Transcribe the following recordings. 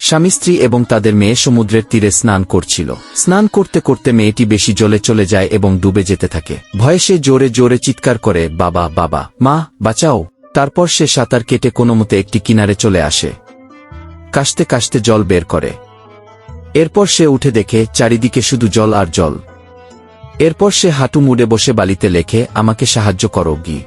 স্বামী স্ত্রী এবং তাদের মেয়ে সমুদ্রের তীরে স্নান করছিল। স্নান করতে করতে মেয়েটি বেশি জলে চলে যায় এবং ডুবে যেতে থাকে। ভয়ে সে জোরে জোরে চিৎকার করে, বাবা বাবা, মা বাঁচাও। তারপর সে সাঁতার কেটে কোনোমতে একটি কিনারে চলে আসে। কাশতে কাশতে জল বের করে। এরপর সে উঠে দেখে চারিদিকে শুধু জল আর জল। এরপর সে হাঁটু মুড়ে বসে বালিতে লেখে, আমাকে সাহায্য করো গি।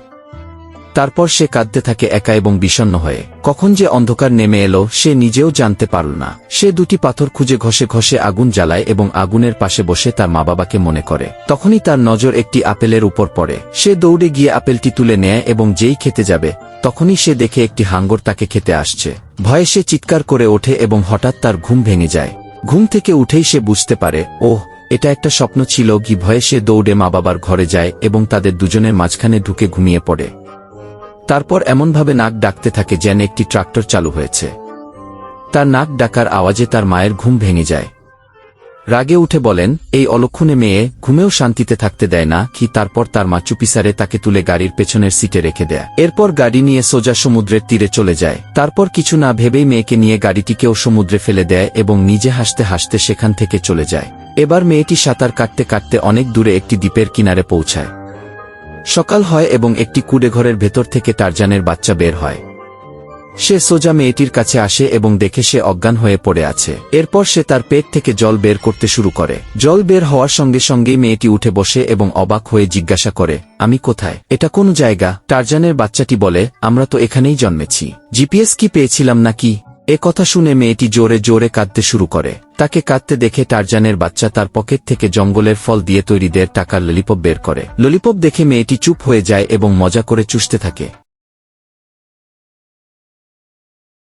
তারপর সে কাঁদতে থাকে একা এবং বিষণ্ণ হয়ে। কখন যে অন্ধকার নেমে এলো সে নিজেও জানতে পারল না। সে দুটি পাথর খুঁজে ঘষে ঘষে আগুন জ্বালায় এবং আগুনের পাশে বসে তার মা বাবাকে মনে করে। তখনই তার নজর একটি আপেলের উপর পড়ে। সে দৌড়ে গিয়ে আপেলটি তুলে নেয় এবং যেই খেতে যাবে তখনই সে দেখে একটি হাঙ্গর তাকে খেতে আসছে। ভয়ে সে চিৎকার করে ওঠে এবং হঠাৎ তার ঘুম ভেঙে যায়। ঘুম থেকে উঠেই সে বুঝতে পারে, ওহ, এটা একটা স্বপ্ন ছিল কি। ভয়ে সে দৌড়ে মা বাবার ঘরে যায় এবং তাদের দুজনের মাঝখানে ঢুকে ঘুমিয়ে পড়ে। তারপর এমনভাবে নাক ডাকতে থাকে যেন একটি ট্রাক্টর চালু হয়েছে। তার নাক ডাকার আওয়াজে তার মায়ের ঘুম ভেঙে যায়। রাগে উঠে বলেন, এই অলক্ষণে মেয়ে ঘুমেও শান্তিতে থাকতে দেয় না কি। তারপর তার মা চুপিসারে তাকে তুলে গাড়ির পেছনের সিটে রেখে দেয়। এরপর গাড়ি নিয়ে সোজা সমুদ্রের তীরে চলে যায়। তারপর কিছু না ভেবেই মেয়েকে নিয়ে গাড়িটিকেও সমুদ্রে ফেলে দেয় এবং নিজে হাসতে হাসতে সেখান থেকে চলে যায়। এবার মেয়েটি সাঁতার কাটতে কাটতে অনেক দূরে একটি দ্বীপের কিনারে পৌঁছায়। সকাল হয় এবং একটি কুঁড়েঘরের ভেতর থেকে টারজানের বাচ্চা বের হয়। সে সোজা মেয়েটির কাছে আসে এবং দেখে সে অজ্ঞান হয়ে পড়ে আছে। এরপর সে তার পেট থেকে জল বের করতে শুরু করে। জল বের হওয়ার সঙ্গে সঙ্গেই মেয়েটি উঠে বসে এবং অবাক হয়ে জিজ্ঞাসা করে, আমি কোথায়? এটা কোন জায়গা? টারজানের বাচ্চাটি বলে, আমরা তো এখানেই জন্মেছি। জিপিএস কি পেয়েছিলাম নাকি? এ কথা শুনে মেয়েটি জোরে জোরে কাঁদতে শুরু করে। তাকে কাঁদতে দেখে টারজানের বাচ্চা তার পকেট থেকে জঙ্গলের ফল দিয়ে তৈরি 1.5 টাকার ললিপপ বের করে। ললিপপ দেখে মেয়েটি চুপ হয়ে যায় এবং মজা করে চুষতে থাকে।